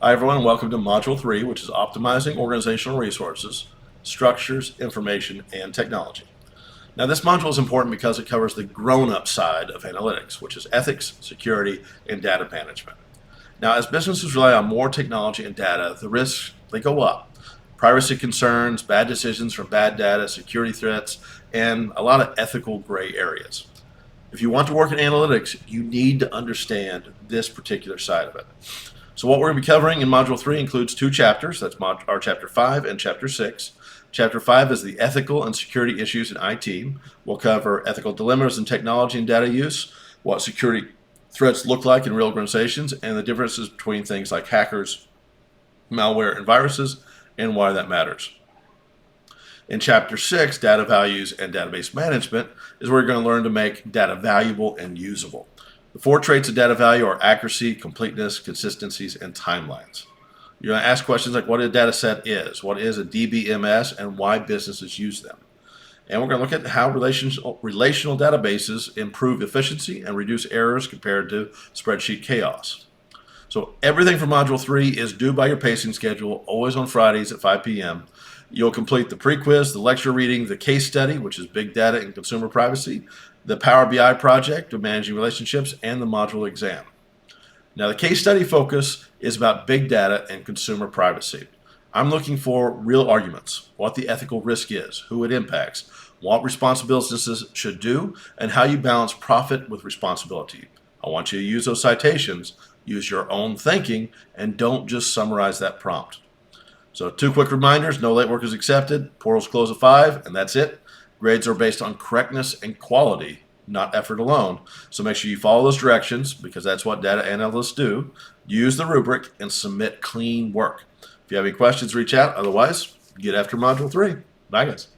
Hi everyone, and welcome to Module 3, which is Optimizing Organizational Resources, Structures, Information, and Technology. Now this module is important because it covers the grown-up side of analytics, which is ethics, security, and data management. Now as businesses rely on more technology and data, the risks, they go up. Privacy concerns, bad decisions from bad data, security threats, and a lot of ethical gray areas. If you want to work in analytics, you need to understand this particular side of it. So what we're going to be covering in Module 3 includes two chapters. That's our Chapter 5 and Chapter 6. Chapter 5 is the ethical and security issues in IT. We'll cover ethical dilemmas in technology and data use, what security threats look like in real organizations, and the differences between things like hackers, malware, and viruses, and why that matters. In Chapter 6, Data Values and Database Management, is where you're going to learn to make data valuable and usable. The four traits of data value are accuracy, completeness, consistencies, and timelines. You're going to ask questions like what a data set is, what is a DBMS, and why businesses use them. And we're going to look at how relational databases improve efficiency and reduce errors compared to spreadsheet chaos. So everything from Module 3 is due by your pacing schedule, always on Fridays at 5 p.m. You'll complete the pre-quiz, the lecture reading, the case study, which is big data and consumer privacy, the Power BI project of managing relationships, and the module exam. Now the case study focus is about big data and consumer privacy. I'm looking for real arguments, what the ethical risk is, who it impacts, what responsible businesses should do, and how you balance profit with responsibility. I want you to use those citations, use your own thinking, and don't just summarize that prompt. So two quick reminders: no late work is accepted, portals close at 5, and that's it. Grades are based on correctness and quality, not effort alone. So make sure you follow those directions because that's what data analysts do. Use the rubric and submit clean work. If you have any questions, reach out. Otherwise, get after Module 3. Bye, guys.